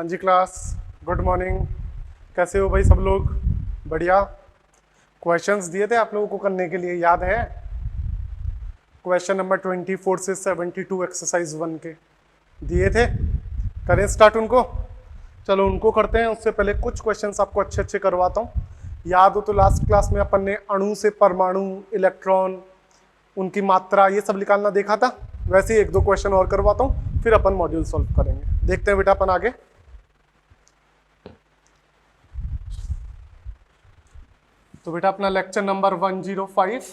हाँ जी class, good morning. कैसे हो भाई सब लोग? बढ़िया। क्वेश्चंस दिए थे आप लोगों को करने के लिए, याद है? क्वेश्चन नंबर 24 से 72 एक्सरसाइज 1 के दिए थे। करें स्टार्ट उनको? चलो उनको करते हैं। उससे पहले कुछ क्वेश्चंस आपको अच्छे अच्छे करवाता हूँ। याद हो तो लास्ट क्लास में अपन ने अणु से परमाणु, इलेक्ट्रॉन, उनकी मात्रा, ये सब निकालना देखा था। वैसे ही एक दो क्वेश्चन और करवाता हूँ, फिर अपन मॉड्यूल सॉल्व करेंगे। देखते हैं बेटा अपन आगे। तो बेटा अपना लेक्चर नंबर 105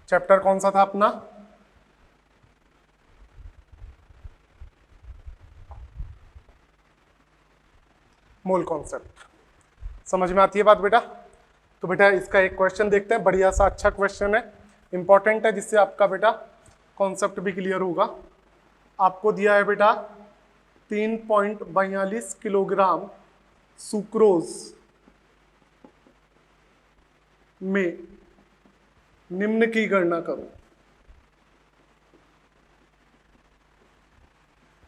चैप्टर कौन सा था अपना? Mole concept. समझ में आती है बात बेटा? तो बेटा इसका एक क्वेश्चन देखते हैं। बढ़िया सा अच्छा क्वेश्चन है, इंपॉर्टेंट है, जिससे आपका बेटा कॉन्सेप्ट भी क्लियर होगा। आपको दिया है बेटा 3.42 किलोग्राम सुक्रोज में निम्न की गणना करो।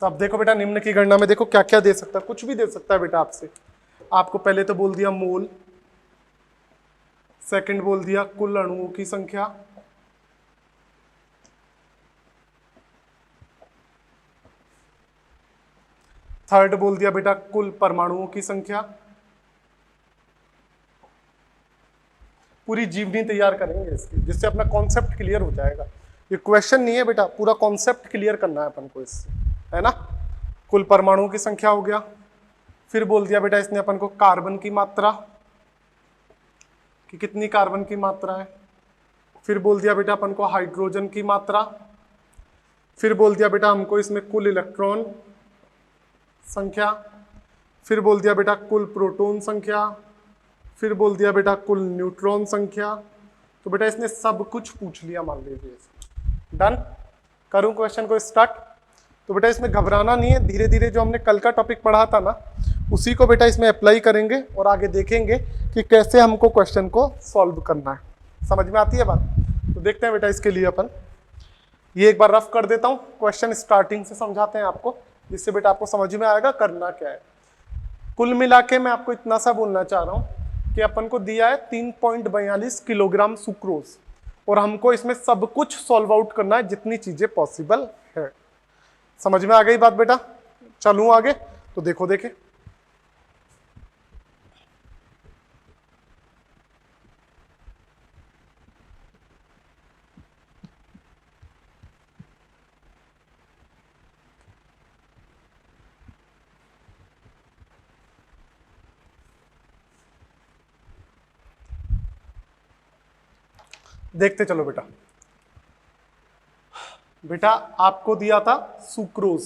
तो अब देखो बेटा, निम्न की गणना में देखो क्या क्या दे सकता है। कुछ भी दे सकता है बेटा आपसे। आपको पहले तो बोल दिया मोल, सेकंड बोल दिया कुल अणुओं की संख्या, थर्ड बोल दिया बेटा कुल परमाणुओं की संख्या। पूरी जीवनी तैयार करेंगे इसकी, जिससे अपना कॉन्सेप्ट क्लियर हो जाएगा। ये क्वेश्चन नहीं है बेटा, पूरा कॉन्सेप्ट क्लियर करना है अपन को इससे, है ना। कुल परमाणुओं की संख्या हो गया। फिर बोल दिया बेटा इसने अपन को कार्बन की मात्रा, कि कितनी कार्बन की मात्रा है। फिर बोल दिया बेटा अपन को हाइड्रोजन की मात्रा। फिर बोल दिया बेटा हमको इसमें कुल इलेक्ट्रॉन संख्या। फिर बोल दिया बेटा कुल प्रोटॉन संख्या। फिर बोल दिया बेटा कुल न्यूट्रॉन संख्या। तो बेटा इसने सब कुछ पूछ लिया, मान लीजिए। डन। करूं क्वेश्चन को स्टार्ट? तो बेटा इसमें घबराना नहीं है, धीरे धीरे जो हमने कल का टॉपिक पढ़ा था ना, उसी को बेटा इसमें अप्लाई करेंगे और आगे देखेंगे कि कैसे हमको क्वेश्चन को सॉल्व करना है। समझ में आती है बात? तो देखते हैं बेटा इसके लिए अपन ये एक बार रफ कर देता हूँ। क्वेश्चन स्टार्टिंग से समझाते हैं आपको, जिससे बेटा आपको समझ में आएगा करना क्या है। कुल मिला के मैं आपको इतना सा बोलना चाह रहा हूँ कि अपन को दिया है 3.42 किलोग्राम सुक्रोज, और हमको इसमें सब कुछ सॉल्व आउट करना है, जितनी चीजें पॉसिबल है। समझ में आ गई बात बेटा? चलूं आगे? तो देखो देखे, देखते चलो बेटा। बेटा आपको दिया था सुक्रोज।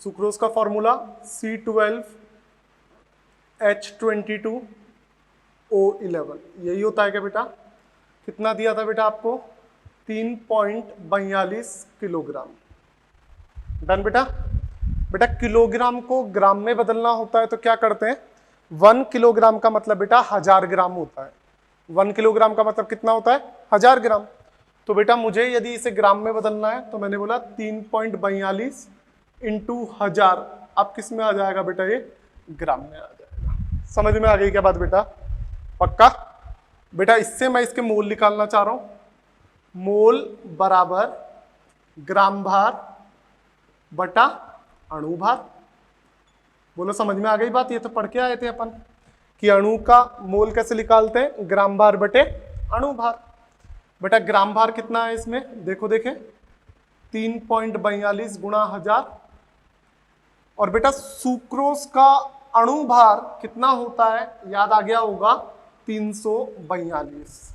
सुक्रोज का फॉर्मूला C12H22O11, यही होता है क्या बेटा? कितना दिया था बेटा आपको? 3.42 किलोग्राम। डन बेटा। बेटा किलोग्राम को ग्राम में बदलना होता है तो क्या करते हैं? 1 किलोग्राम का मतलब बेटा 1000 ग्राम होता है। 1 किलोग्राम का मतलब कितना होता है? 1000 ग्राम। तो बेटा मुझे यदि इसे ग्राम में बदलना है तो मैंने बोला 3.42 इंटू 1000। अब किस में आ जाएगा बेटा? ये ग्राम में आ जाएगा। समझ में आ गई क्या बात बेटा? पक्का? बेटा इससे मैं इसके मोल निकालना चाह रहा हूं। मोल बराबर ग्राम भार बटा अणु भार। बोलो समझ में आ गई बात? ये तो पढ़ के आए थे अपन कि अणु का मोल कैसे निकालते हैं, ग्राम भार बटे अणु भार। बेटा ग्राम भार कितना है इसमें? देखो देखें, 3.42 गुणा 1000। और बेटा सुक्रोज का अणु भार कितना होता है? याद आ गया होगा, 342।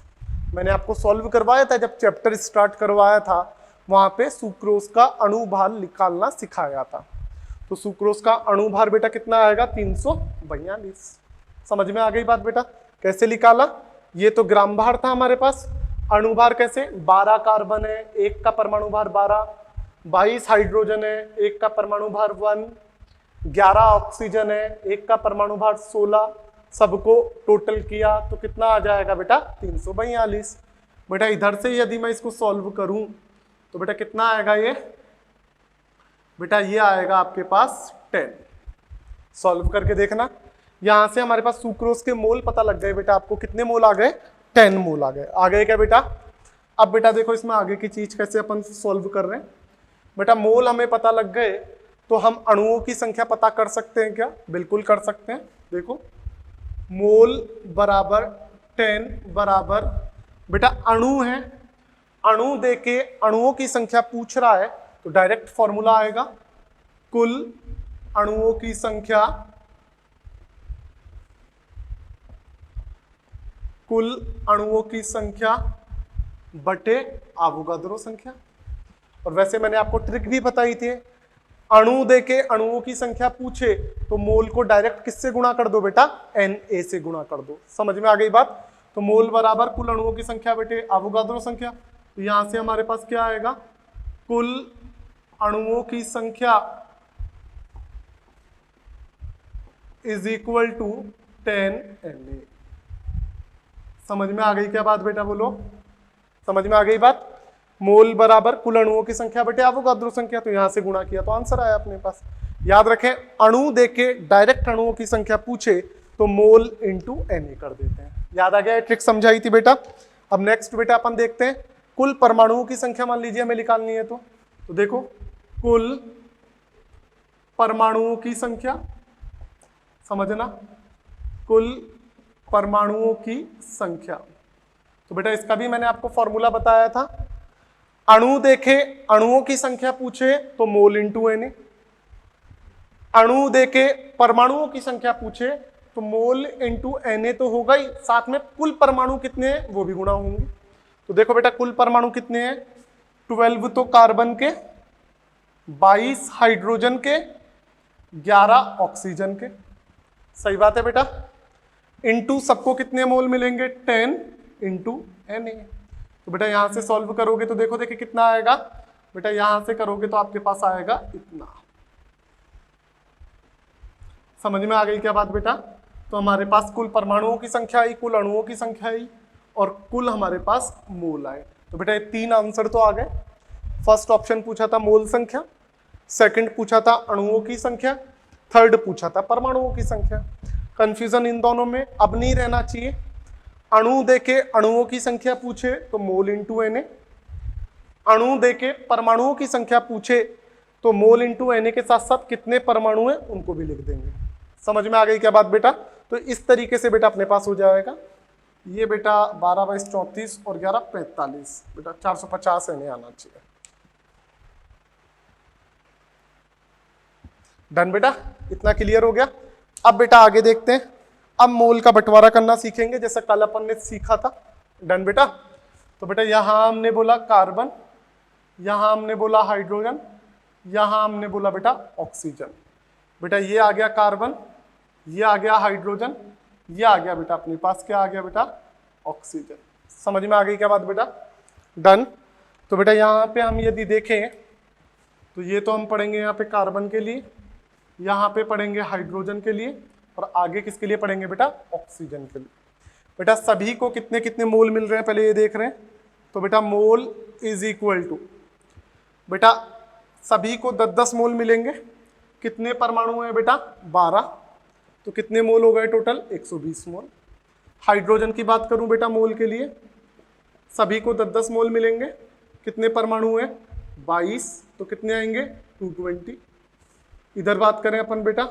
मैंने आपको सॉल्व करवाया था जब चैप्टर स्टार्ट करवाया था, वहां पे सुक्रोज का अणु भार निकालना सिखाया था। तो सुक्रोज का अणु भार बेटा कितना आएगा? 342। समझ में आ गई बात बेटा? कैसे निकाला? ये तो ग्राम भार था हमारे पास। अणु भार कैसे? 12 कार्बन है, 1 का परमाणु भार 12, 22 हाइड्रोजन है, 1 का परमाणु भार 1, 11 ऑक्सीजन है, 1 का परमाणु भार 16। सबको टोटल किया तो कितना आ जाएगा बेटा? 342। बेटा इधर से यदि मैं इसको सॉल्व करूं तो बेटा कितना आएगा ये, बेटा ये आएगा आपके पास 10। सॉल्व करके देखना, यहां से हमारे पास सुक्रोज के मोल पता लग गए बेटा, आपको कितने मोल आ गए, 10 मोल आ गए। आ गए क्या बेटा? अब बेटा देखो इसमें आगे की चीज कैसे अपन सॉल्व कर रहे हैं। बेटा मोल हमें पता लग गए तो हम अणुओं की संख्या पता कर सकते हैं क्या? बिल्कुल कर सकते हैं। देखो मोल बराबर 10 बराबर, बेटा अणु है, अणु देके अणुओं की संख्या पूछ रहा है तो डायरेक्ट फॉर्मूला आएगा कुल अणुओं की संख्या, कुल अणुओं की संख्या बटे आवोगाद्रो संख्या। और वैसे मैंने आपको ट्रिक भी बताई थी, अणु देके अणुओं की संख्या पूछे तो मोल को डायरेक्ट किससे गुणा कर दो बेटा, Na से गुणा कर दो। समझ में आ गई बात? तो मोल बराबर कुल अणुओं की संख्या बटे आवोगाद्रो संख्या। तो यहां से हमारे पास क्या आएगा, कुल अणुओं की संख्या इज इक्वल टू 10 Na। समझ में आ गई क्या बात बेटा? बोलो, समझ में आ गई बात? मोल बराबर कुल अणुओं की संख्या बटे आवोगाद्रो संख्या, तो यहां से गुणा किया तो आंसर आया अपने पास। याद रखें, अणु देके डायरेक्ट अणुओं की संख्या पूछे तो मोल इंटू Na कर देते हैं। याद आ गया? ट्रिक समझाई थी बेटा। अब नेक्स्ट बेटा अपन देखते हैं कुल परमाणुओं की संख्या मान लीजिए हमें निकालनी है तो देखो कुल परमाणुओं की संख्या, समझना, कुल परमाणुओं की संख्या। तो बेटा इसका भी मैंने आपको फॉर्मूला बताया था, अणु देखे अणुओं की संख्या पूछे तो मोल इंटू Na, अणु देके परमाणुओं की संख्या पूछे तो मोल इंटू Na तो होगा ही, साथ में कुल परमाणु कितने हैं वो भी गुणा होंगे। तो देखो बेटा कुल परमाणु कितने हैं, 12 तो कार्बन के, 22 हाइड्रोजन के, 11 ऑक्सीजन के। सही बात है बेटा। इंटू सबको कितने मोल मिलेंगे, 10 इंटू Na। तो बेटा यहां से सॉल्व करोगे तो देखो देखिए कितना आएगा बेटा, यहां से करोगे तो आपके पास आएगा इतना। समझ में आ गई क्या बात बेटा? तो हमारे पास कुल परमाणुओं की संख्या आई, कुल अणुओं की संख्या आई और कुल हमारे पास मोल आए। तो बेटा ये 3 आंसर तो आ गए। फर्स्ट ऑप्शन पूछा था मोल संख्या, सेकंड पूछा था अणुओं की संख्या, थर्ड पूछा था परमाणुओं की संख्या। कंफ्यूजन इन दोनों में अब नहीं रहना चाहिए। अणु देके अणुओं की संख्या पूछे तो मोल इंटू Na, अणु देके परमाणुओं की संख्या पूछे तो मोल इंटू Na के साथ साथ कितने परमाणु हैं उनको भी लिख देंगे। समझ में आ गई क्या बात बेटा? तो इस तरीके से बेटा अपने पास हो जाएगा ये बेटा 12 × 34 और 11 × 45, बेटा 450 Na आना चाहिए। डन बेटा, इतना क्लियर हो गया। अब बेटा आगे देखते हैं, अब मोल का बंटवारा करना सीखेंगे जैसा कल अपन ने सीखा था। डन बेटा। तो बेटा यहां हमने बोला कार्बन, यहां हमने बोला हाइड्रोजन, यहां हमने बोला बेटा ऑक्सीजन। बेटा ये आ गया कार्बन, ये आ गया हाइड्रोजन, ये आ गया बेटा अपने पास क्या आ गया बेटा, ऑक्सीजन। समझ में आ गई क्या बात बेटा? डन। तो बेटा यहाँ पे हम यदि देखें तो ये तो हम पढ़ेंगे यहाँ पे कार्बन के लिए, यहाँ पे पढ़ेंगे हाइड्रोजन के लिए और आगे किसके लिए पढ़ेंगे बेटा, ऑक्सीजन के लिए। बेटा सभी को कितने कितने मोल मिल रहे हैं पहले ये देख रहे हैं। तो बेटा मोल इज इक्वल टू, बेटा सभी को 10-10 मोल मिलेंगे। कितने परमाणु हैं बेटा, 12, तो कितने मोल हो गए टोटल, 120 मोल। हाइड्रोजन की बात करूं बेटा मोल के लिए, सभी को 10-10 मोल मिलेंगे। कितने परमाणु हैं, 22, तो कितने आएंगे, 220। इधर बात करें अपन बेटा,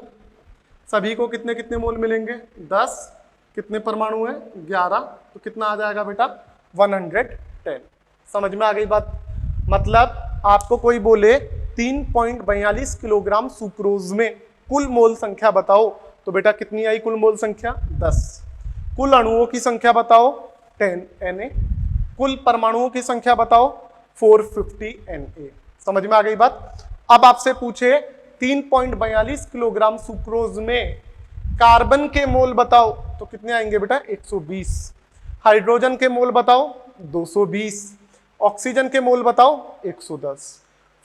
सभी को कितने कितने मोल मिलेंगे, 10, कितने परमाणु हैं, 11, तो कितना आ जाएगा बेटा, 110। समझ में आ गई बात? मतलब आपको कोई बोले 3.42 किलोग्राम सुक्रोज में कुल मोल संख्या बताओ, तो बेटा कितनी आई कुल मोल संख्या, 10। कुल अणुओं की संख्या बताओ, 10 Na। कुल परमाणुओं की संख्या बताओ, 450 Na। समझ में आ गई बात? अब आपसे पूछे 3.42 किलोग्राम सुक्रोज में कार्बन के मोल बताओ, तो कितने आएंगे बेटा, 120। हाइड्रोजन के मोल बताओ, 220। ऑक्सीजन के मोल बताओ, 110।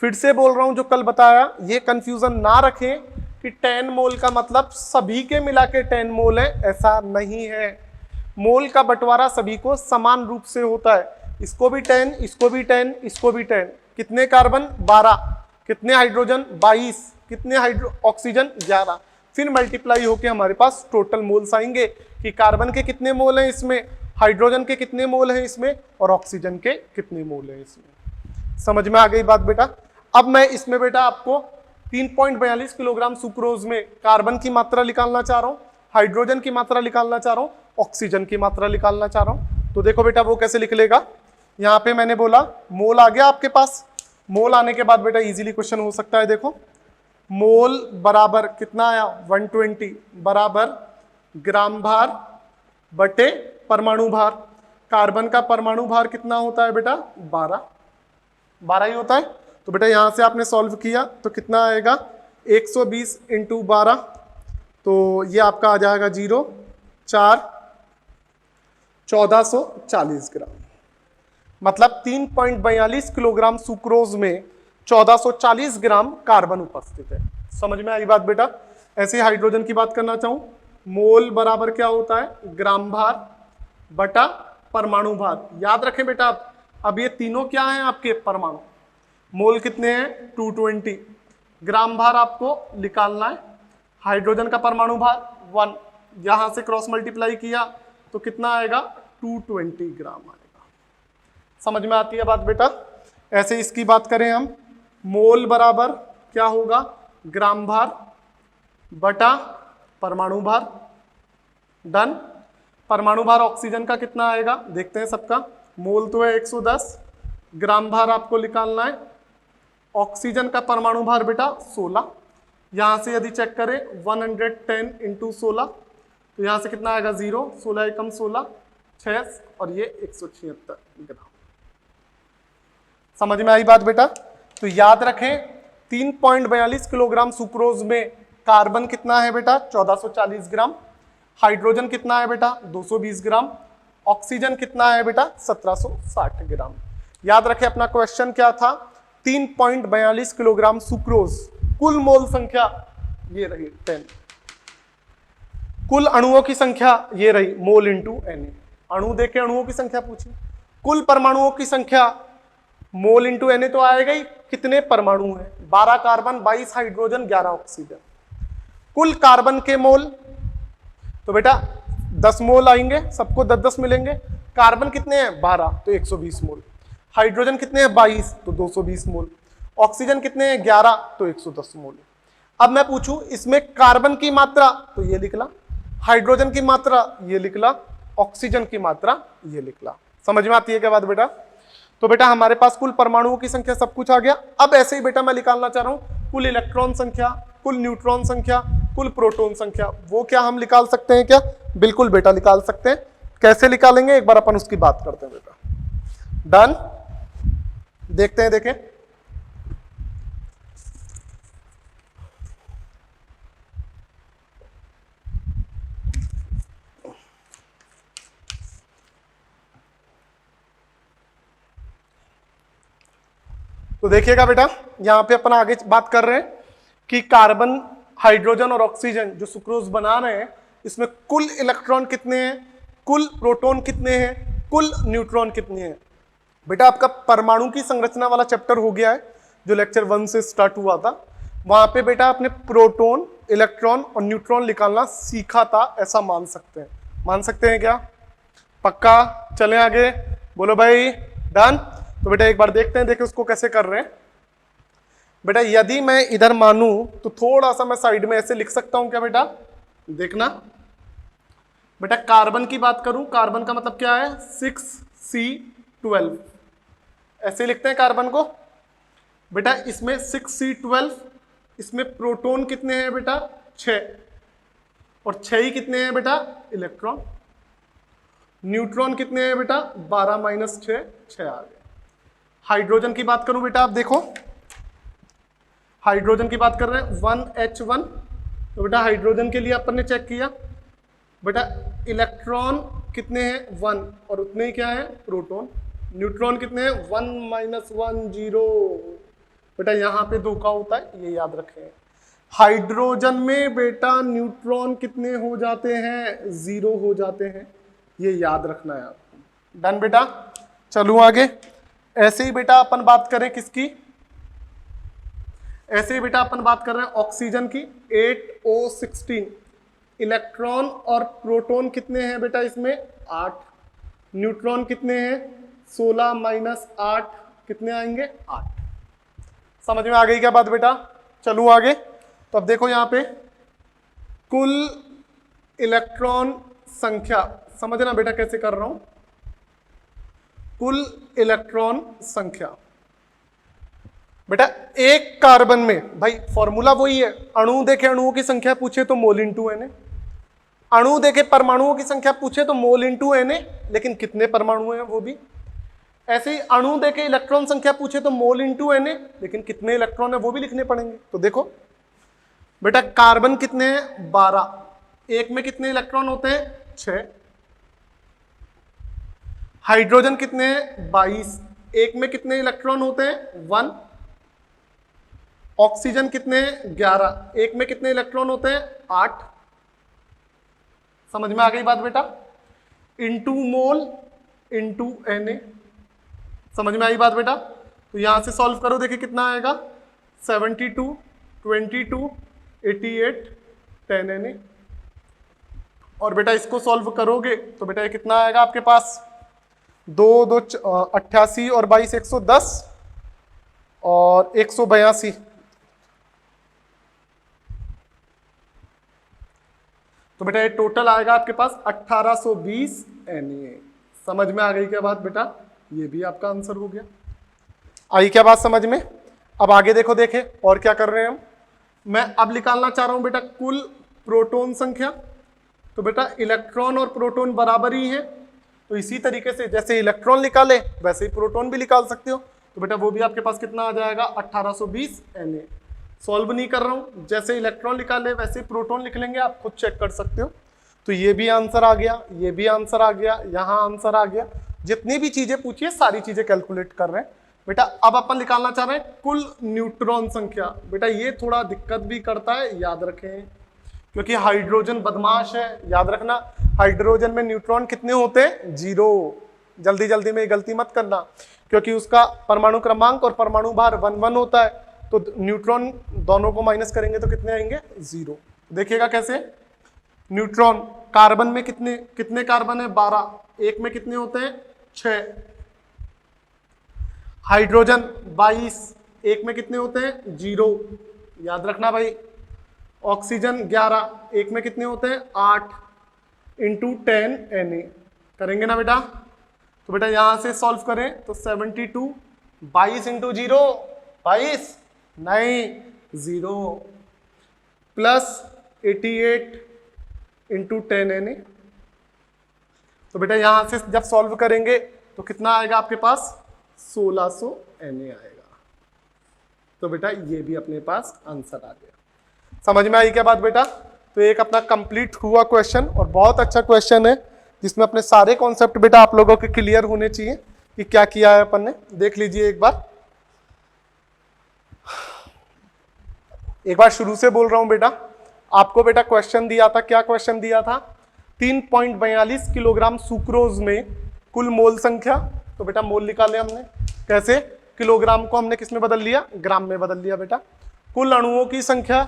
फिर से बोल रहा हूं जो कल बताया, ये कंफ्यूजन ना रखें कि 10 मोल का मतलब सभी के मिला के 10 मोल है, ऐसा नहीं है। मोल का बंटवारा सभी को समान रूप से होता है, इसको भी 10, इसको भी 10, इसको भी 10। कितने कार्बन 12, कितने हाइड्रोजन 22, कितने ऑक्सीजन 11, फिर मल्टीप्लाई होके हमारे पास टोटल मोल्स आएंगे कि कार्बन के कितने मोल हैं इसमें, हाइड्रोजन के कितने मोल हैं इसमें, और ऑक्सीजन के कितने मोल हैं इसमें। समझ में आ गई बात बेटा। अब मैं इसमें बेटा आपको 3.42 किलोग्राम सुक्रोज में कार्बन की मात्रा निकालना चाह रहा हूं, हाइड्रोजन की मात्रा निकालना चाह रहा हूं, ऑक्सीजन की मात्रा निकालना चाह रहा हूं। तो देखो बेटा वो कैसे निकलेगा, यहां पे मैंने बोला मोल आ गया आपके पास, मोल आने के बाद बेटा इजीली क्वेश्चन हो सकता है। देखो मोल बराबर कितना आया 120 बराबर ग्राम भार बटे परमाणु भार। कार्बन का परमाणु भार कितना होता है बेटा 12 ही होता है। तो बेटा यहां से आपने सॉल्व किया तो कितना आएगा 120 इंटू 12, तो ये आपका आ जाएगा 0 4 1440 ग्राम, मतलब 3.42 किलोग्राम सुक्रोज में 1440 ग्राम कार्बन उपस्थित है। समझ में आई बात बेटा। ऐसे ही हाइड्रोजन की बात करना चाहूं, मोल बराबर क्या होता है ग्राम भार बटा परमाणु भार। याद रखें बेटा आप, अब ये तीनों क्या हैं आपके परमाणु। मोल कितने हैं 220, ग्राम भार आपको निकालना है, हाइड्रोजन का परमाणु भार 1, यहां से क्रॉस मल्टीप्लाई किया तो कितना आएगा 220 ग्राम आएगा। समझ में आती है बात बेटा। ऐसे इसकी बात करें हम, मोल बराबर क्या होगा ग्राम भार बटा परमाणु भार, डन। परमाणु भार ऑक्सीजन का कितना आएगा देखते हैं सबका, मोल तो है 110, ग्राम भार आपको निकालना है, ऑक्सीजन का परमाणु भार बेटा 16, यहां से यदि चेक करें 110 इंटू 16 तो यहां से कितना आएगा 0, 16 एकम 16 6 और ये 176 ग्राम। समझ में आई बात बेटा। तो याद रखें 3.42 किलोग्राम सुक्रोज में कार्बन कितना है बेटा 1440 ग्राम, हाइड्रोजन कितना है बेटा 220 ग्राम, ऑक्सीजन कितना है बेटा 1760 ग्राम। याद रखें अपना क्वेश्चन क्या था 3.42 किलोग्राम सुक्रोज, कुल मोल संख्या ये रही 10, कुल अणुओं की संख्या ये रही मोल इंटू Na, अणु देके अणुओं की संख्या पूछी, कुल परमाणुओं की संख्या मोल इंटू Na तो आएगा ही, कितने परमाणु हैं 12 कार्बन 22 हाइड्रोजन 11 ऑक्सीजन, कुल कार्बन के मोल तो बेटा 10 मोल आएंगे, सबको 10-10 मिलेंगे। कार्बन कितने हैं 12 तो 120 मोल, हाइड्रोजन कितने हैं 22 तो 220 मोल, ऑक्सीजन कितने हैं 11 तो 110 मोल। अब मैं पूछूं इसमें कार्बन की मात्रा तो ये लिख ला, हाइड्रोजन की मात्रा ये लिख ला, ऑक्सीजन की मात्रा ये लिख ला। समझ में आती है क्या बात बेटा। तो बेटा हमारे पास कुल परमाणुओं की संख्या सब कुछ आ गया। अब ऐसे ही बेटा मैं निकालना चाह रहा हूं कुल इलेक्ट्रॉन संख्या, कुल न्यूट्रॉन संख्या, कुल प्रोटॉन संख्या। वो क्या हम निकाल सकते हैं क्या, बिल्कुल बेटा निकाल सकते हैं। कैसे निकालेंगे एक बार अपन उसकी बात करते हैं बेटा। डन, देखते हैं, देखें तो देखिएगा बेटा यहां पे अपन आगे बात कर रहे हैं कि कार्बन हाइड्रोजन और ऑक्सीजन जो सुक्रोज बना रहे हैं इसमें कुल इलेक्ट्रॉन कितने हैं, कुल प्रोटॉन कितने हैं, कुल न्यूट्रॉन कितने हैं। बेटा आपका परमाणु की संरचना वाला चैप्टर हो गया है जो लेक्चर 1 से स्टार्ट हुआ था, वहां पे बेटा आपने प्रोटॉन इलेक्ट्रॉन और न्यूट्रॉन निकालना सीखा था, ऐसा मान सकते हैं क्या, पक्का। चलें आगे, बोलो भाई डन। तो बेटा एक बार देखते हैं, देखिए उसको कैसे कर रहे हैं। बेटा यदि मैं इधर मानूं तो थोड़ा सा मैं साइड में ऐसे लिख सकता हूं क्या बेटा, देखना बेटा कार्बन की बात करूं, कार्बन का मतलब क्या है 6C12, ऐसे लिखते हैं कार्बन को। बेटा इसमें 6C12, इसमें प्रोटॉन कितने हैं बेटा 6, और 6 ही कितने हैं बेटा इलेक्ट्रॉन, न्यूट्रॉन कितने हैं बेटा 12 माइनस 6 आ गए। हाइड्रोजन की बात करूं बेटा, आप देखो हाइड्रोजन की बात कर रहे हैं 1H1, तो बेटा हाइड्रोजन के लिए अपन ने चेक किया बेटा इलेक्ट्रॉन कितने हैं 1 और उतने ही क्या है प्रोटॉन, न्यूट्रॉन कितने हैं 1 माइनस 1 0। बेटा यहां पे धोखा होता है, ये याद रखें। हाइड्रोजन में बेटा न्यूट्रॉन कितने हो जाते हैं 0 हो जाते हैं, ये याद रखना है आपको। डन बेटा, चलूं आगे। ऐसे ही बेटा अपन बात करें किसकी, ऐसे ही बेटा अपन बात कर रहे हैं ऑक्सीजन की 8O16। इलेक्ट्रॉन और प्रोटॉन कितने हैं बेटा इसमें 8, न्यूट्रॉन कितने हैं 16 माइनस 8 कितने आएंगे 8। समझ में आ गई क्या बात बेटा। चलूं आगे। तो अब देखो यहां पे कुल इलेक्ट्रॉन संख्या, समझना बेटा कैसे कर रहा हूं, कुल इलेक्ट्रॉन संख्या बेटा एक कार्बन में, भाई फॉर्मूला वही है, अणु देखे अणुओं की संख्या पूछे तो मोल इंटू एन, अणु देखे परमाणुओं की संख्या पूछे तो मोल इंटू एन, लेकिन कितने परमाणु हैं वो भी। ऐसे ही अणु देके इलेक्ट्रॉन संख्या पूछे तो मोल इंटू एन, लेकिन कितने इलेक्ट्रॉन है वो भी लिखने पड़ेंगे। तो देखो बेटा कार्बन कितने हैं 12, एक में कितने इलेक्ट्रॉन होते हैं 6। हाइड्रोजन कितने हैं 22, एक में कितने इलेक्ट्रॉन होते हैं 1। ऑक्सीजन कितने हैं 11, एक में कितने इलेक्ट्रॉन होते हैं 8। समझ में आ गई बात बेटा। इंटू मोल इंटू एन, समझ में आई बात बेटा। तो यहां से सॉल्व करो, देखिए कितना आएगा 72, 22, 88, 10 एन। और बेटा इसको सॉल्व करोगे तो बेटा ये कितना आएगा आपके पास 2 2 88 और 22 110 और 182। तो बेटा ये टोटल आएगा आपके पास 1820 Na। समझ में आ गई क्या बात बेटा, ये भी आपका आंसर हो गया। आई क्या बात समझ में। अब आगे देखो, देखे और क्या कर रहे हैं हम। मैं अब निकालना चाह रहा हूं बेटा कुल प्रोटॉन संख्या। तो बेटा इलेक्ट्रॉन और प्रोटॉन बराबर ही है, तो इसी तरीके से जैसे इलेक्ट्रॉन निकाले वैसे ही प्रोटॉन भी निकाल सकते हो। तो बेटा वो भी आपके पास कितना आ जाएगा 1820 Na। सॉल्व नहीं कर रहा हूं, जैसे इलेक्ट्रॉन निकाले वैसे ही प्रोटॉन लिख लेंगे, आप खुद चेक कर सकते हो। तो ये भी आंसर आ गया, ये भी आंसर आ गया, यहाँ आंसर आ गया। जितनी भी चीजें पूछी है सारी चीजें कैलकुलेट कर रहे हैं बेटा। अब अपन निकालना चाह रहे हैं कुल न्यूट्रॉन संख्या। बेटा ये थोड़ा दिक्कत भी करता है, याद रखें, क्योंकि हाइड्रोजन बदमाश है। याद रखना हाइड्रोजन में न्यूट्रॉन कितने होते हैं 0। जल्दी जल्दी में गलती मत करना, क्योंकि उसका परमाणु क्रमांक और परमाणु भार 1 1 होता है। तो न्यूट्रॉन दोनों को माइनस करेंगे तो कितने आएंगे 0। देखिएगा कैसे। न्यूट्रॉन कार्बन में कितने कितने कार्बन है 12, एक में कितने होते हैं 6। हाइड्रोजन 22, एक में कितने होते हैं 0। याद रखना भाई। ऑक्सीजन 11, एक में कितने होते हैं 8 इंटू 10 Na। करेंगे ना बेटा। तो बेटा यहां से सॉल्व करें तो 72, 22 इंटू 0 22 नहीं 0 प्लस 88 इंटू 10 Na। तो बेटा यहां से जब सॉल्व करेंगे तो कितना आएगा आपके पास 1600 Na आएगा। तो बेटा ये भी अपने पास आंसर आ गया। समझ में आई क्या बात बेटा। तो एक अपना कंप्लीट हुआ क्वेश्चन, और बहुत अच्छा क्वेश्चन है जिसमें अपने सारे कॉन्सेप्ट बेटा आप लोगों के क्लियर होने चाहिए कि क्या किया है अपन ने। देख लीजिए एक बार शुरू से बोल रहा हूं बेटा। आपको बेटा क्वेश्चन दिया था, क्या क्वेश्चन दिया था 3.42 किलोग्राम सुक्रोज में कुल मोल संख्या। तो बेटा मोल निकाले हमने कैसे, किलोग्राम को हमने किस में बदल लिया ग्राम में बदल लिया बेटा। कुल अणुओं की संख्या,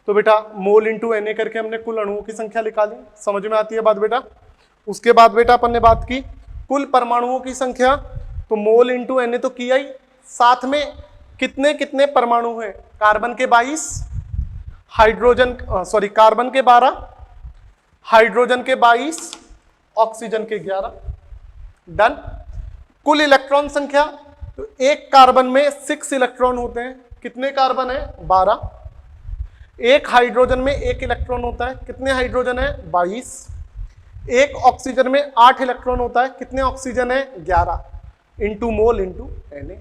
तो बेटा मोल इंटू Na करके हमने कुल अणुओं की संख्या निकाली। समझ में आती है बात बेटा। उसके बाद बेटा अपन ने बात की कुल परमाणुओं की संख्या, तो मोल इंटू Na तो किया ही, साथ में कितने कितने परमाणु हैं, कार्बन के 22, हाइड्रोजन सॉरी कार्बन के 12, हाइड्रोजन के 22, ऑक्सीजन के 11। डन। कुल इलेक्ट्रॉन संख्या, तो एक कार्बन में 6 इलेक्ट्रॉन होते हैं, कितने कार्बन है 12। एक हाइड्रोजन में 1 इलेक्ट्रॉन होता है, कितने हाइड्रोजन है 22। एक ऑक्सीजन में 8 इलेक्ट्रॉन होता है, कितने ऑक्सीजन है 11 इंटू मोल इंटू Na।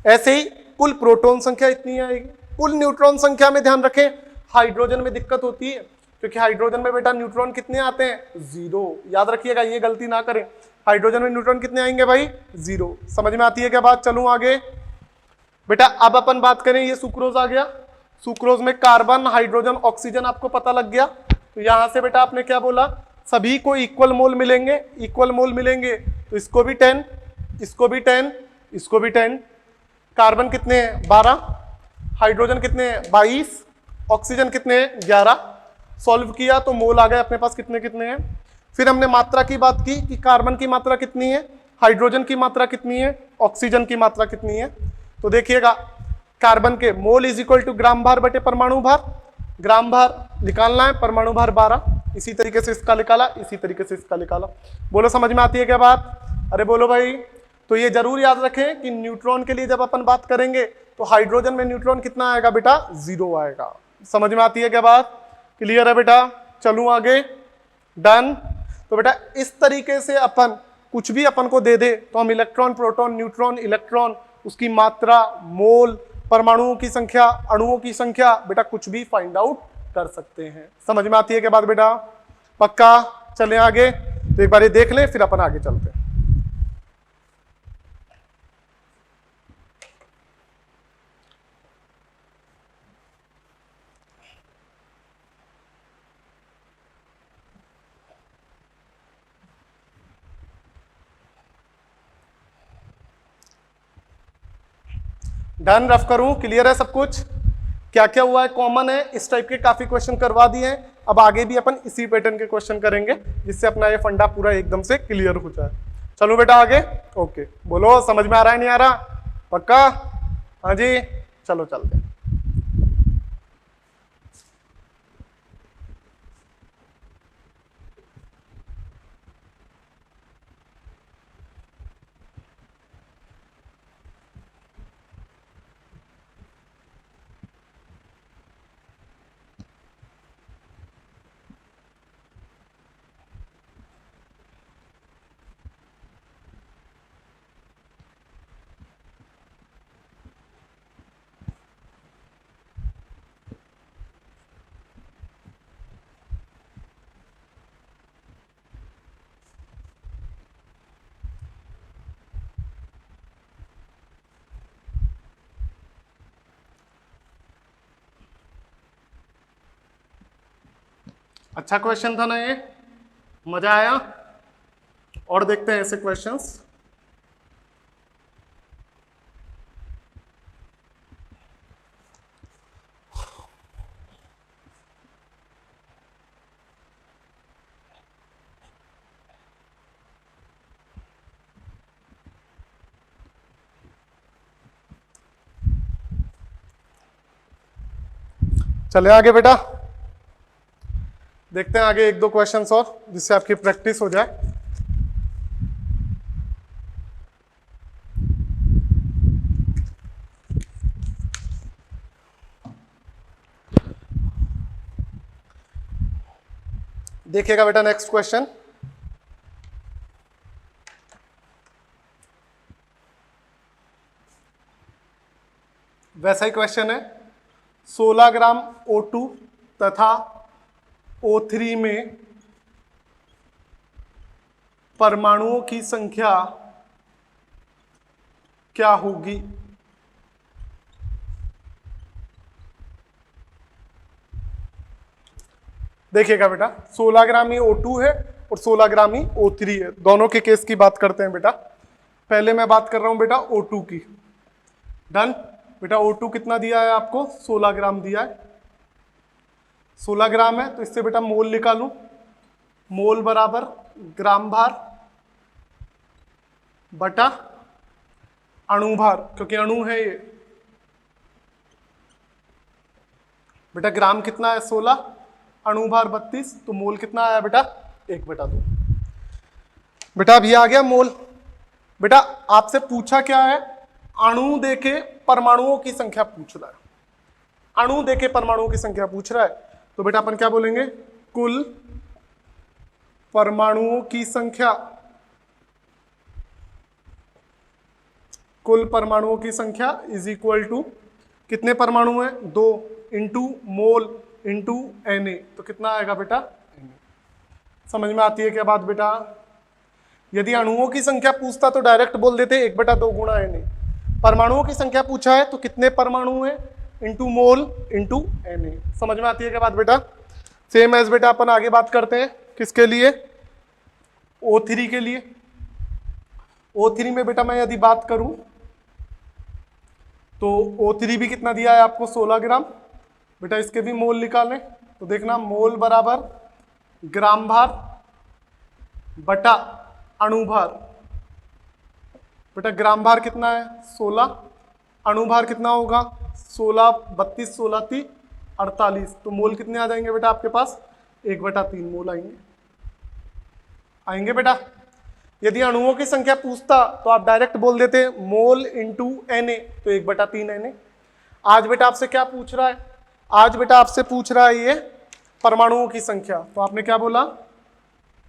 ऐसे ही कुल प्रोटॉन संख्या इतनी आएगी। कुल न्यूट्रॉन संख्या में ध्यान रखें हाइड्रोजन में दिक्कत होती है, क्योंकि हाइड्रोजन में बेटा न्यूट्रॉन कितने आते हैं 0। याद रखिएगा, ये गलती ना करें। हाइड्रोजन में न्यूट्रॉन कितने आएंगे भाई 0। समझ में आती है क्या बात। चलूं आगे बेटा। अब अपन बात करें, ये सुक्रोज आ गया। सुक्रोज में कार्बन, हाइड्रोजन, ऑक्सीजन आपको पता लग गया। तो यहां से बेटा आपने क्या बोला, सभी को इक्वल मोल मिलेंगे। इक्वल मोल मिलेंगे तो इसको भी 10, इसको भी 10, इसको भी 10, कार्बन कितने हैं 12, हाइड्रोजन कितने हैं 22, ऑक्सीजन कितने हैं 11। सॉल्व किया तो मोल आ गए अपने पास कितने कितने हैं। फिर हमने मात्रा की बात की कि कार्बन की मात्रा कितनी है, हाइड्रोजन की मात्रा कितनी है, ऑक्सीजन की मात्रा कितनी है। तो देखिएगा कार्बन के मोल इज इक्वल टू ग्राम भार बटे परमाणु भार, ग्राम भार निकालना है, परमाणु भार 12, इसी तरीके से इसका निकाला, इसी तरीके से इसका निकाला। बोलो समझ में आती है क्या बात? अरे बोलो भाई। तो ये जरूर याद रखें कि न्यूट्रॉन के लिए जब अपन बात करेंगे तो हाइड्रोजन में न्यूट्रॉन कितना आएगा बेटा 0 आएगा। समझ में आती है क्या बात? क्लियर है बेटा? चलूं आगे, डन। तो बेटा इस तरीके से अपन कुछ भी अपन को दे दे तो हम इलेक्ट्रॉन, प्रोटॉन, न्यूट्रॉन, इलेक्ट्रॉन, उसकी मात्रा, मोल, परमाणुओं की संख्या, अणुओं की संख्या, बेटा कुछ भी फाइंड आउट कर सकते हैं। समझ में आती है क्या बात बेटा? पक्का? चलें आगे। तो एक बार ये देख लें फिर अपन आगे चलते हैं। डन, रफ करूं? क्लियर है सब कुछ? क्या क्या हुआ है कॉमन है, इस टाइप के काफी क्वेश्चन करवा दिए हैं। अब आगे भी अपन इसी पैटर्न के क्वेश्चन करेंगे जिससे अपना ये फंडा पूरा एकदम से क्लियर हो जाए। चलो बेटा आगे। ओके, बोलो समझ में आ रहा है नहीं आ रहा? पक्का? हाँ जी, चलो चलते हैं। अच्छा क्वेश्चन था ना ये? मजा आया? और देखते हैं ऐसे क्वेश्चंस। चले आगे बेटा, देखते हैं आगे एक दो क्वेश्चंस और जिससे आपकी प्रैक्टिस हो जाए। देखिएगा बेटा नेक्स्ट क्वेश्चन, वैसा ही क्वेश्चन है। 16 ग्राम O2 तथा O3 में परमाणुओं की संख्या क्या होगी? देखिएगा बेटा 16 ग्राम ही O2 है और 16 ग्राम ही O3 है, दोनों के केस की बात करते हैं बेटा। पहले मैं बात कर रहा हूं बेटा O2 की। डन बेटा, O2 कितना दिया है आपको? 16 ग्राम दिया है। 16 ग्राम है तो इससे बेटा मोल निकालूं, मोल बराबर ग्राम भार बटा अणु भार, क्योंकि अणु है ये। बेटा ग्राम कितना है 16, अणु भार 32, तो मोल कितना आया बेटा 1/2। बेटा अब ये आ गया मोल। बेटा आपसे पूछा क्या है? अणु देके परमाणुओं की संख्या पूछ रहा है, अणु देके परमाणुओं की संख्या पूछ रहा है। तो बेटा अपन क्या बोलेंगे? कुल परमाणुओं की संख्या, कुल परमाणुओं की संख्या इज इक्वल टू कितने परमाणु हैं? 2 इंटू मोल इंटू Na, तो कितना आएगा बेटा Na। समझ में आती है क्या बात बेटा? यदि अणुओं की संख्या पूछता तो डायरेक्ट बोल देते 1/2 गुणा Na। परमाणुओं की संख्या पूछा है तो कितने परमाणु हैं इंटू मोल इंटू Na। समझ में आती है क्या बात बेटा? सेम एज बेटा अपन आगे बात करते हैं किसके लिए? O3 के लिए। O3 में बेटा मैं यदि बात करूं तो O3 भी कितना दिया है आपको 16 ग्राम। बेटा इसके भी मोल निकालें तो देखना मोल बराबर ग्राम भार बटा अणुभार। बेटा ग्राम भार कितना है 16, अणुभार कितना होगा 16 32 16 30 48, तो मोल कितने आ जाएंगे बेटा आपके पास 1/3 मोल आएंगे बेटा। यदि अणुओं की संख्या पूछता तो आप डायरेक्ट बोल देते मोल इंटू Na, तो 1/3 Na। आज बेटा आपसे क्या पूछ रहा है, आज बेटा आपसे पूछ रहा है ये परमाणुओं की संख्या, तो आपने क्या बोला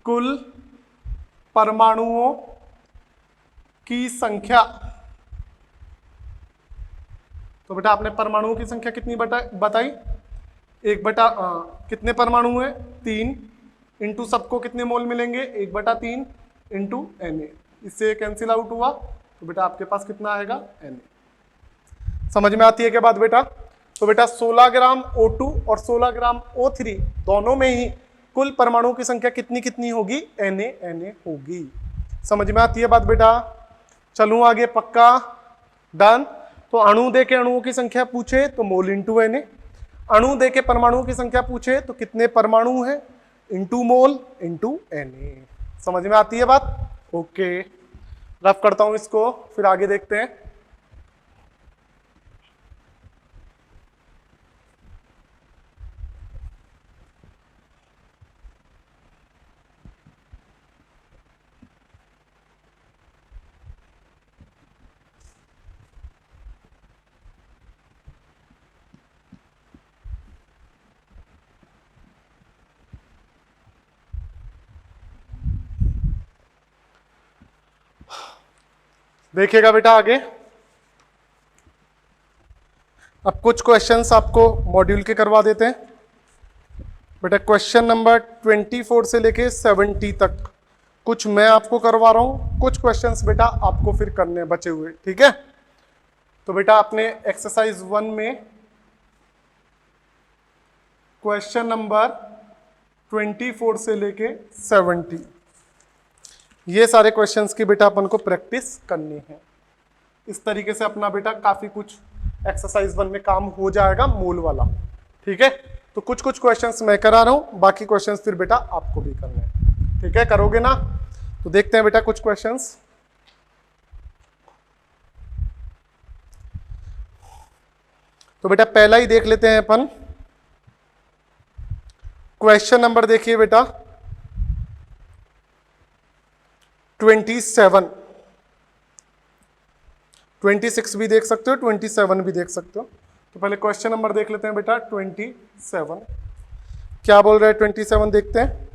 कुल परमाणुओं की संख्या। तो बेटा आपने परमाणुओं की संख्या कितनी बताई कितने परमाणु है 3, इंटू सबको कितने मोल मिलेंगे 1/3 इंटू Na, इससे कैंसिल आउट हुआ तो बेटा आपके पास कितना आएगा Na। समझ में आती है क्या बात बेटा। तो बेटा 16 ग्राम O2 और 16 ग्राम O3 दोनों में ही कुल परमाणुओं की संख्या कितनी कितनी होगी Na होगी। समझ में आती है बात बेटा। चलूं आगे पक्का डन। तो अणु दे के अणुओं की संख्या पूछे तो मोल इंटू Na, अणु दे के परमाणुओं की संख्या पूछे तो कितने परमाणु है इंटू मोल इंटू Na। समझ में आती है बात। ओके रफ करता हूं इसको फिर आगे देखते हैं। देखिएगा बेटा आगे, अब कुछ क्वेश्चंस आपको मॉड्यूल के करवा देते हैं। बेटा क्वेश्चन नंबर 24 से लेके 70 तक कुछ मैं आपको करवा रहा हूं, कुछ क्वेश्चंस बेटा आपको फिर करने बचे हुए, ठीक है। तो बेटा आपने एक्सरसाइज 1 में क्वेश्चन नंबर 24 से लेके 70 ये सारे क्वेश्चंस की बेटा अपन को प्रैक्टिस करनी है। इस तरीके से अपना बेटा काफी कुछ एक्सरसाइज 1 में काम हो जाएगा मोल वाला, ठीक है। तो कुछ कुछ क्वेश्चंस मैं करा रहा हूं, बाकी क्वेश्चंस फिर बेटा आपको भी करने हैं, ठीक है। करोगे ना। तो देखते हैं बेटा कुछ क्वेश्चंस। तो बेटा पहला ही देख लेते हैं अपन। क्वेश्चन नंबर देखिए बेटा 27, 26 भी देख सकते हो, 27 भी देख सकते हो। तो पहले क्वेश्चन नंबर देख लेते हैं बेटा 27। क्या बोल रहे हैं 27 देखते हैं।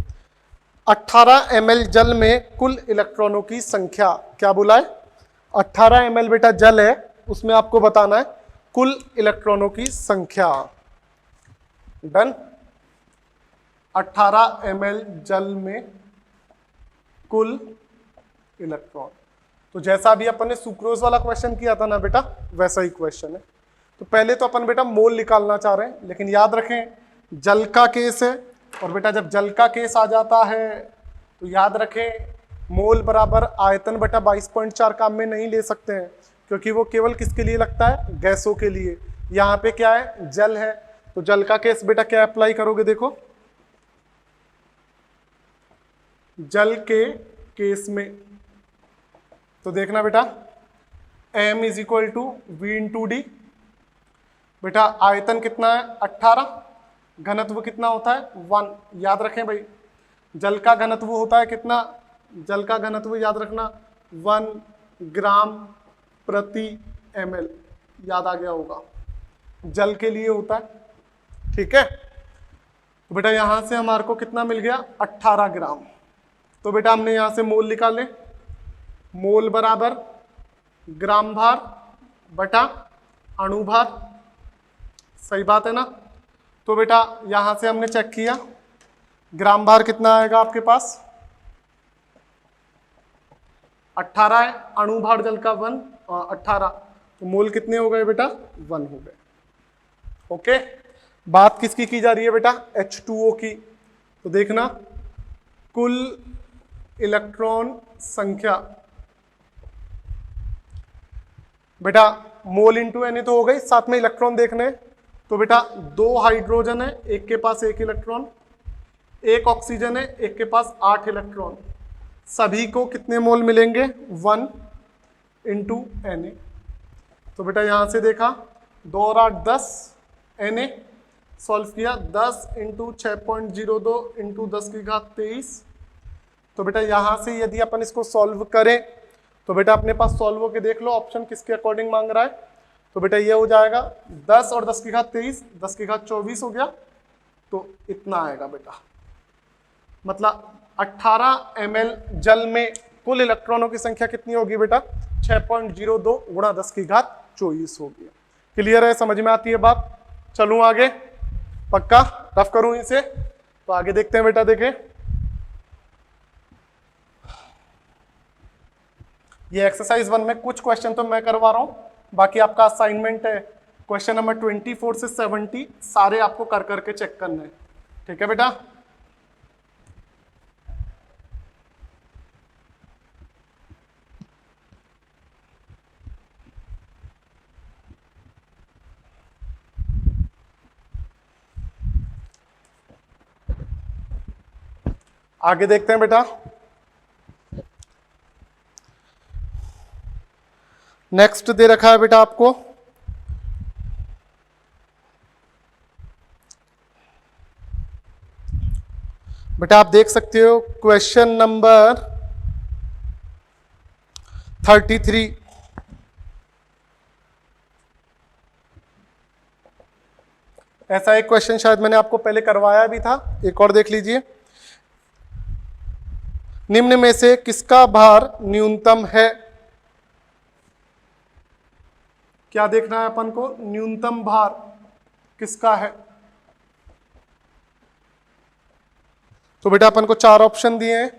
18 ml जल में कुल इलेक्ट्रॉनों की संख्या, क्या बोला है 18 ml बेटा जल है, उसमें आपको बताना है कुल इलेक्ट्रॉनों की संख्या। डन। 18 ml जल में कुल इलेक्ट्रॉन, तो जैसा भी अपन ने सुक्रोज वाला क्वेश्चन किया था ना बेटा वैसा ही क्वेश्चन है। तो पहले तो अपन बेटा मोल निकालना चाह रहे हैं, लेकिन याद रखें जल का केस है, और बेटा जब जल का केस आ जाता है तो याद रखें मोल बराबर आयतन बटा 22.4 काम में नहीं ले सकते हैं, क्योंकि वो केवल किसके लिए लगता है गैसों के लिए। यहाँ पे क्या है जल है, तो जल का केस बेटा क्या अप्लाई करोगे देखो, जल के केस में तो देखना बेटा m is equal to V into D. बेटा आयतन कितना है 18, घनत्व कितना होता है 1। याद रखें भाई जल का घनत्व होता है कितना, जल का घनत्व याद रखना 1 ग्राम प्रति ml, याद आ गया होगा, जल के लिए होता है, ठीक है। तो बेटा यहां से हमारे को कितना मिल गया 18 ग्राम। तो बेटा हमने यहां से मोल निकाले, मोल बराबर ग्राम भार बटा अणुभार, सही बात है ना। तो बेटा यहां से हमने चेक किया ग्राम भार कितना आएगा आपके पास 18 है, अणुभार जल का 18, तो मोल कितने हो गए बेटा 1 हो गए। ओके बात किसकी की जा रही है बेटा H2O की। तो देखना कुल इलेक्ट्रॉन संख्या, बेटा मोल इंटू एन तो हो गई, साथ में इलेक्ट्रॉन देखने, तो बेटा 2 हाइड्रोजन है, एक के पास 1 इलेक्ट्रॉन, 1 ऑक्सीजन है, एक के पास 8 इलेक्ट्रॉन, सभी को कितने मोल मिलेंगे 1 इंटू एन। तो बेटा यहां से देखा 2 और 8 10 एन, सॉल्व किया 10 इंटू 6.02 इंटू 10⁻23। तो बेटा यहां से यदि अपन इसको सॉल्व करें तो बेटा अपने पास सॉल्व होके देख लो ऑप्शन किसके अकॉर्डिंग मांग रहा है। तो बेटा ये हो जाएगा 10 और 10⁻23 10⁻24 हो गया, तो इतना आएगा बेटा। मतलब 18 ml जल में कुल इलेक्ट्रॉनों की संख्या कितनी होगी बेटा 6.02 गुणा 10⁻24 होगी। क्लियर है, समझ में आती है बात। चलूं आगे, पक्का रफ करूं इसे, तो आगे देखते हैं बेटा। देखें ये एक्सरसाइज 1 में कुछ क्वेश्चन तो मैं करवा रहा हूं, बाकी आपका असाइनमेंट है क्वेश्चन नंबर 24 से 70 सारे आपको कर करके चेक करने हैं। ठीक है बेटा। आगे देखते हैं बेटा। नेक्स्ट दे रखा है बेटा आपको बेटा, आप देख सकते हो क्वेश्चन नंबर 33। ऐसा एक क्वेश्चन शायद मैंने आपको पहले करवाया भी था, एक और देख लीजिए। निम्न में से किसका भार न्यूनतम है? क्या देखना है अपन को, न्यूनतम भार किसका है। तो बेटा अपन को 4 ऑप्शन दिए हैं।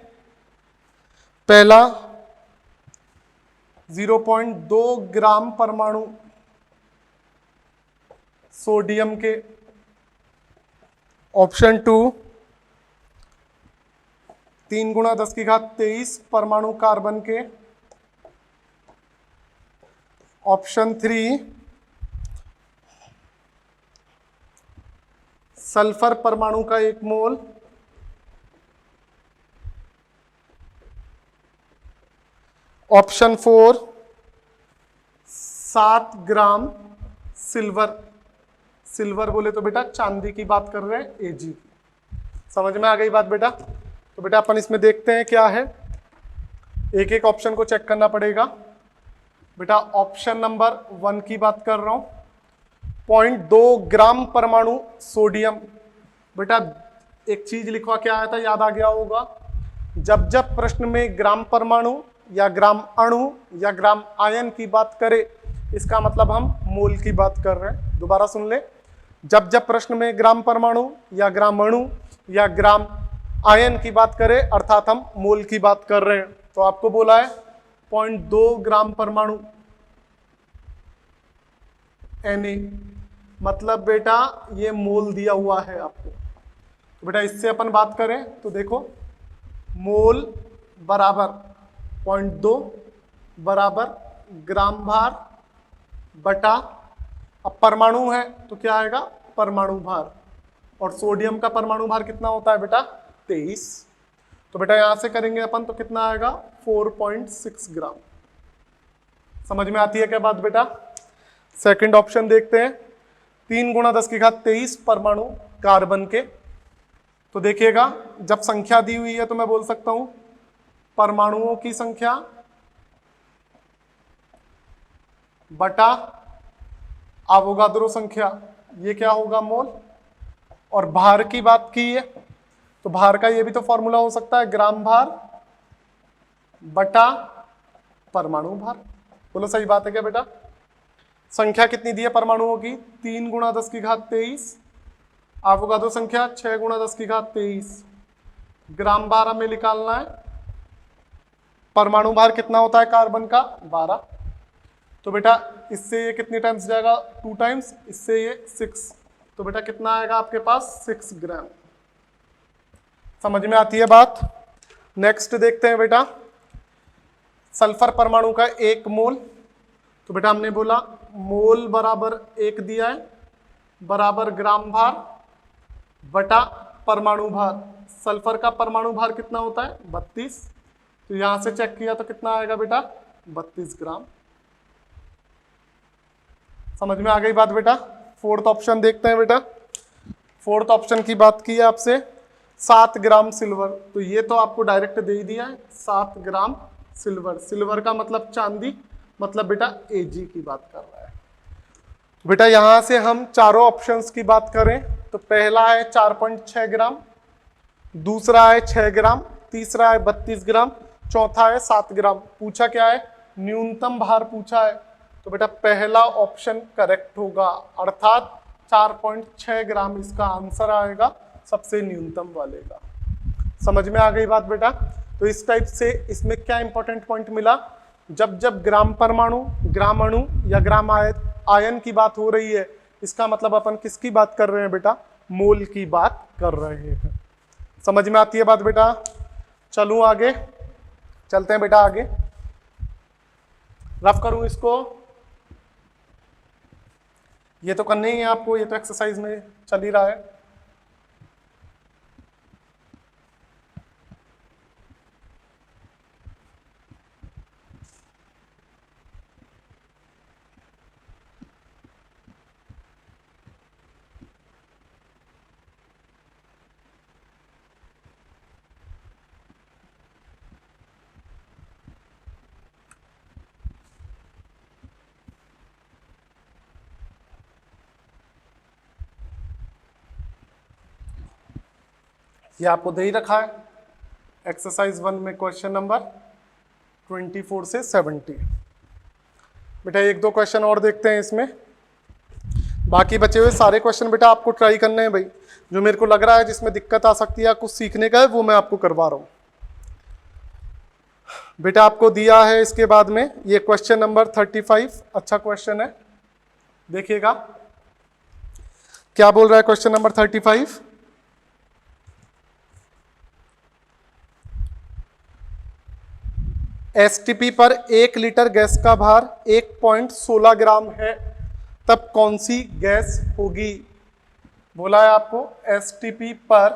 पहला 0.2 ग्राम परमाणु सोडियम के, ऑप्शन 2 3 गुणा 10⁻23 परमाणु कार्बन के, ऑप्शन 3 सल्फर परमाणु का 1 मोल, ऑप्शन 4 7 ग्राम सिल्वर। सिल्वर बोले तो बेटा चांदी की बात कर रहे हैं, एजी। समझ में आ गई बात बेटा। तो बेटा अपन इसमें देखते हैं क्या है, एक एक ऑप्शन को चेक करना पड़ेगा। बेटा ऑप्शन नंबर 1 की बात कर रहा हूं, 0.2 ग्राम परमाणु सोडियम। बेटा एक चीज लिखवा के आया था, याद आ गया होगा, जब जब प्रश्न में ग्राम परमाणु या ग्राम अणु या ग्राम आयन की बात करे, इसका मतलब हम मोल की बात कर रहे हैं। दोबारा सुन ले, जब जब प्रश्न में ग्राम परमाणु या ग्राम अणु या ग्राम आयन की बात करे, अर्थात हम मोल की बात कर रहे हैं। तो आपको बोला है 0.2 ग्राम परमाणु Na, मतलब बेटा ये मोल दिया हुआ है आपको। तो बेटा इससे अपन बात करें तो देखो, मोल बराबर 0.2 बराबर ग्राम भार बटा, अब परमाणु है तो क्या आएगा परमाणु भार, और सोडियम का परमाणु भार कितना होता है बेटा 23। तो बेटा यहां से करेंगे अपन तो कितना आएगा 4.6 ग्राम। समझ में आती है क्या बात बेटा। सेकंड ऑप्शन देखते हैं, 3 गुणा 10⁻23 परमाणु कार्बन के। तो देखिएगा जब संख्या दी हुई है तो मैं बोल सकता हूं परमाणुओं की संख्या बटा अवोगाद्रो संख्या, ये क्या होगा मोल। और भार की बात की है तो भार का ये भी तो फॉर्मूला हो सकता है, ग्राम भार बटा परमाणु भार। बोलो सही बात है क्या बेटा। संख्या कितनी दी है परमाणुओं की, 3 गुणा 10⁻23, अवोगाद्रो संख्या 6 गुणा 10⁻23, ग्राम भार हमें निकालना है, परमाणु भार कितना होता है कार्बन का 12। तो बेटा इससे ये कितनी टाइम्स जाएगा 2 टाइम्स, इससे ये 6, तो बेटा कितना आएगा आपके पास 6 ग्राम। समझ में आती है बात। नेक्स्ट देखते हैं बेटा, सल्फर परमाणु का 1 मोल। तो बेटा हमने बोला मोल बराबर 1 दिया है बराबर ग्राम भार बटा परमाणु भार। सल्फर का परमाणु भार कितना होता है 32, तो यहां से चेक किया तो कितना आएगा बेटा 32 ग्राम। समझ में आ गई बात बेटा। फोर्थ ऑप्शन देखते हैं बेटा। फोर्थ ऑप्शन की बात की है आपसे 7 ग्राम सिल्वर, तो ये तो आपको डायरेक्ट दे ही दिया है 7 ग्राम सिल्वर। सिल्वर का मतलब चांदी, मतलब बेटा Ag की बात कर रहा है। बेटा यहां से हम चारों ऑप्शंस की बात करें तो पहला है 4.6 ग्राम, दूसरा है 6 ग्राम, तीसरा है 32 ग्राम, चौथा है 7 ग्राम। पूछा क्या है न्यूनतम भार पूछा है, तो बेटा पहला ऑप्शन करेक्ट होगा, अर्थात 4.6 ग्राम इसका आंसर आएगा सबसे न्यूनतम वाले का। समझ में आ गई बात बेटा। तो इस टाइप से इसमें क्या इंपॉर्टेंट पॉइंट मिला, जब जब ग्राम परमाणु, ग्राम अणु या ग्राम आयन की बात हो रही है, इसका मतलब अपन किसकी बात कर रहे हैं बेटा, मोल की बात कर रहे हैं। समझ में आती है बात बेटा। चलूं आगे, चलते हैं बेटा आगे। रफ करूं इसको, ये तो करना ही है आपको, ये तो एक्सरसाइज में चल ही रहा है। ये आपको दे ही रखा है एक्सरसाइज 1 में क्वेश्चन नंबर 24 से 70। बेटा एक दो क्वेश्चन और देखते हैं इसमें, बाकी बचे हुए सारे क्वेश्चन बेटा आपको ट्राई करने हैं भाई। जो मेरे को लग रहा है जिसमें दिक्कत आ सकती है कुछ सीखने का है, वो मैं आपको करवा रहा हूं। बेटा आपको दिया है इसके बाद में ये क्वेश्चन नंबर 35, अच्छा क्वेश्चन है, देखिएगा क्या बोल रहा है क्वेश्चन नंबर 35। एसटीपी पर 1 लीटर गैस का भार 1.16 ग्राम है, तब कौन सी गैस होगी। बोला है आपको एसटीपी पर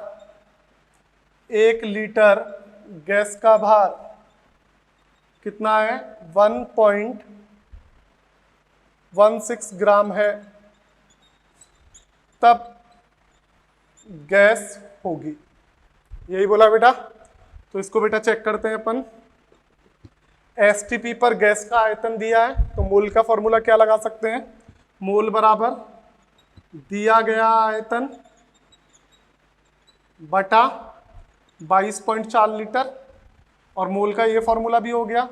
1 लीटर गैस का भार कितना है 1.16 ग्राम है, तब गैस होगी, यही बोला बेटा। तो इसको बेटा चेक करते हैं अपन। एसटीपी पर गैस का आयतन दिया है, तो मोल का फॉर्मूला क्या लगा सकते हैं, मोल बराबर दिया गया आयतन बटा 22.4 लीटर, और मोल का ये फॉर्मूला भी हो गया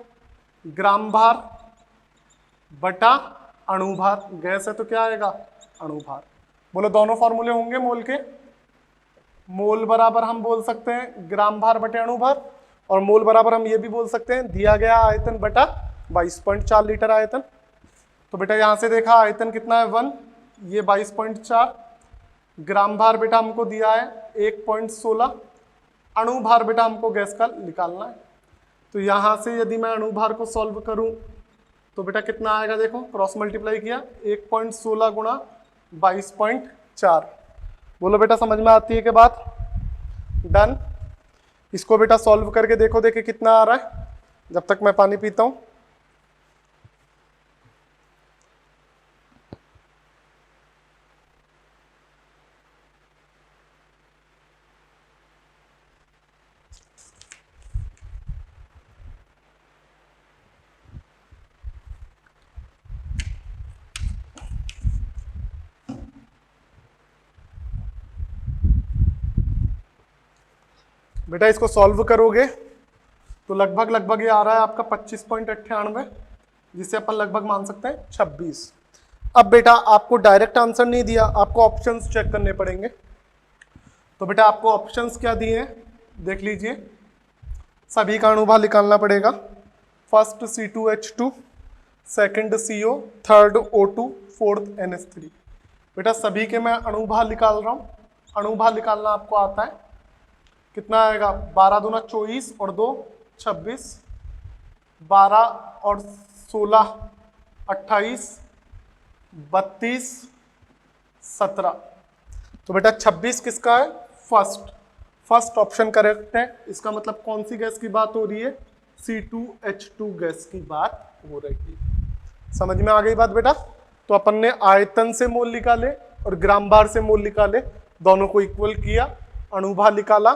ग्राम भार बटा अणु भार। गैस है तो क्या आएगा अणु भार। बोलो दोनों फॉर्मूले होंगे मोल के। मोल बराबर हम बोल सकते हैं ग्राम भार बटे अणु भार, और मोल बराबर हम ये भी बोल सकते हैं दिया गया आयतन बटा 22.4 लीटर आयतन। तो बेटा यहां से देखा आयतन कितना है 1, ये 22.4, ग्राम भार बेटा हमको दिया है 1.16, अणु भार बेटा हमको गैस का निकालना है। तो यहां से यदि मैं अणु भार को सॉल्व करूं तो बेटा कितना आएगा, देखो क्रॉस मल्टीप्लाई किया 1.16 गुणा 22.4। बोलो बेटा समझ में आती है कि बात। डन। इसको बेटा सॉल्व करके देखो, देखे कितना आ रहा है, जब तक मैं पानी पीता हूं। बेटा इसको सॉल्व करोगे तो लगभग ये आ रहा है आपका 25.98, जिसे अपन लगभग मान सकते हैं 26। अब बेटा आपको डायरेक्ट आंसर नहीं दिया, आपको ऑप्शंस चेक करने पड़ेंगे। तो बेटा आपको ऑप्शंस क्या दिए हैं देख लीजिए, सभी का अणुभार निकालना पड़ेगा। First C2H2, second CO, third O2, fourth NH3। बेटा सभी के मैं अणुभार निकाल रहा हूँ। अणुभार निकालना आपको आता है, कितना आएगा 12 दूना 24 और 2 26, 12 और 16 28, 32, 17। तो बेटा 26 किसका है? फर्स्ट ऑप्शन करेक्ट है। इसका मतलब कौन सी गैस की बात हो रही है? C2H2 गैस की बात हो रही है। समझ में आ गई बात बेटा? तो अपन ने आयतन से मोल निकाले और ग्राम भार से मोल निकाले, दोनों को इक्वल किया, अणुभार निकाला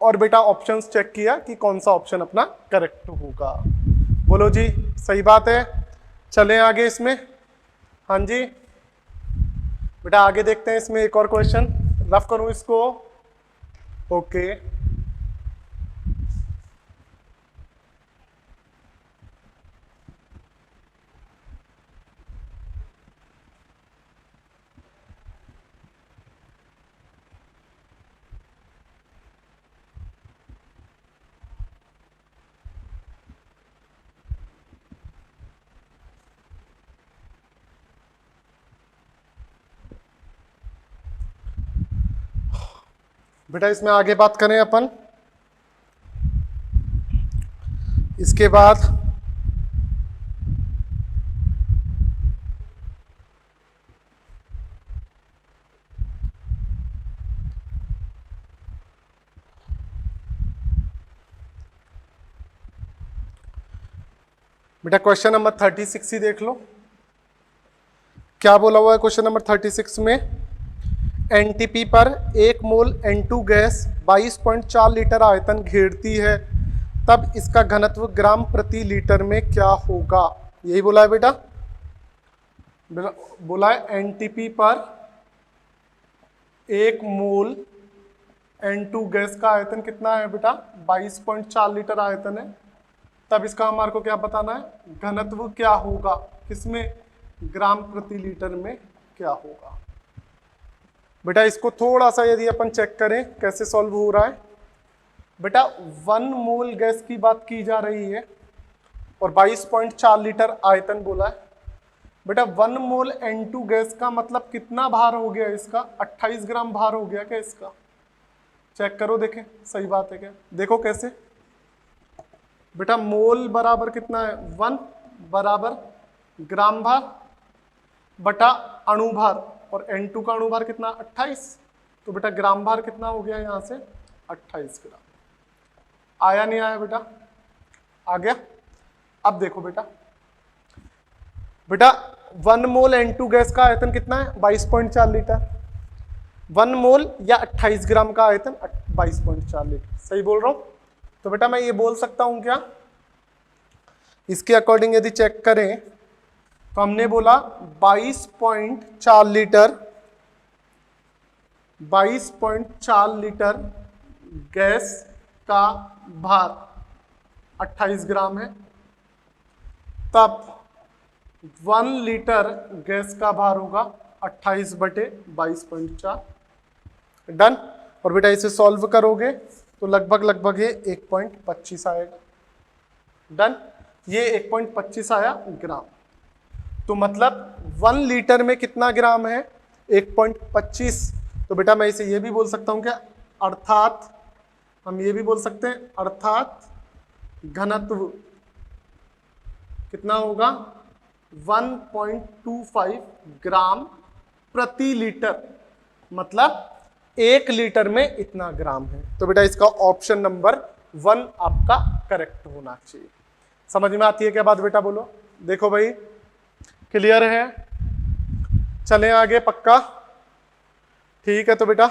और बेटा ऑप्शंस चेक किया कि कौन सा ऑप्शन अपना करेक्ट होगा। बोलो जी, सही बात है। चलें आगे इसमें। हाँ जी बेटा, आगे देखते हैं इसमें एक और क्वेश्चन। रफ करूं इसको? ओके। बेटा इसमें आगे बात करें अपन, इसके बाद बेटा क्वेश्चन नंबर 36 ही देख लो। क्या बोला हुआ है क्वेश्चन नंबर 36 में? एनटीपी पर 1 मोल N2 गैस 22.4 लीटर आयतन घेरती है, तब इसका घनत्व ग्राम प्रति लीटर में क्या होगा? यही बोला है बेटा। बोला है एनटीपी पर 1 मोल N2 गैस का आयतन कितना है बेटा? 22.4 लीटर आयतन है, तब इसका हमारे को क्या बताना है? घनत्व क्या होगा? किसमें? ग्राम प्रति लीटर में क्या होगा? बेटा इसको थोड़ा सा यदि अपन चेक करें कैसे सॉल्व हो रहा है। बेटा 1 मोल गैस की बात की जा रही है और 22.4 लीटर आयतन बोला है। बेटा 1 मोल N2 गैस का मतलब कितना भार हो गया इसका? 28 ग्राम भार हो गया क्या इसका? चेक करो, देखें सही बात है क्या? देखो कैसे। बेटा मोल बराबर कितना है? 1 बराबर ग्राम भार बटा अणुभार, और N2 का अणुभार कितना? 28। तो बेटा ग्राम भार कितना हो गया यहाँ से? 28 ग्राम। आया नहीं आया बेटा? आ गया। अब देखो बेटा, बेटा 1 मोल N2 गैस का आयतन कितना है? 22.4 लीटर। 1 मोल या 28 ग्राम का आयतन 22.4 लीटर। सही बोल रहा हूं? तो बेटा मैं ये बोल सकता हूं क्या? इसके अकॉर्डिंग यदि चेक करें तो हमने बोला 22.4 लीटर, 22.4 लीटर गैस का भार 28 ग्राम है, तब 1 लीटर गैस का भार होगा 28 बटे 22.4। डन। और बेटा इसे सॉल्व करोगे तो लगभग ये 1.25 आएगा। डन। ये 1.25 आया ग्राम। तो मतलब 1 लीटर में कितना ग्राम है? 1.25। तो बेटा मैं इसे ये भी बोल सकता हूं क्या? अर्थात हम ये भी बोल सकते हैं, अर्थात घनत्व कितना होगा? 1.25 ग्राम प्रति लीटर, मतलब 1 लीटर में इतना ग्राम है। तो बेटा इसका ऑप्शन नंबर 1 आपका करेक्ट होना चाहिए। समझ में आती है क्या बात बेटा? बोलो। देखो भाई क्लियर है? चलें आगे पक्का? ठीक है। तो बेटा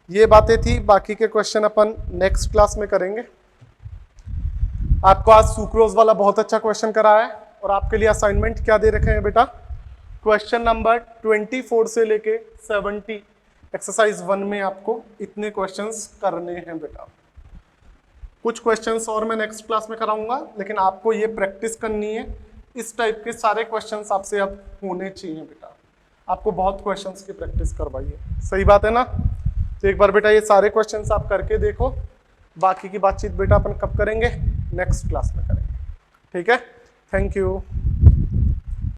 ये बातें थी, बाकी के क्वेश्चन अपन नेक्स्ट क्लास में करेंगे। आपको आज सुक्रोज वाला बहुत अच्छा क्वेश्चन कराया है और आपके लिए असाइनमेंट क्या दे रखे हैं बेटा? क्वेश्चन नंबर 24 से लेके 70 एक्सरसाइज 1 में आपको इतने क्वेश्चंस करने हैं बेटा। कुछ क्वेश्चंस और मैं नेक्स्ट क्लास में कराऊंगा, लेकिन आपको ये प्रैक्टिस करनी है। इस टाइप के सारे क्वेश्चंस आपसे अब होने चाहिए बेटा। आपको बहुत क्वेश्चंस की प्रैक्टिस करवाइए। सही बात है ना? तो एक बार बेटा ये सारे क्वेश्चंस आप करके देखो। बाकी की बातचीत बेटा अपन कब करेंगे? नेक्स्ट क्लास में करेंगे। ठीक है। Thank you.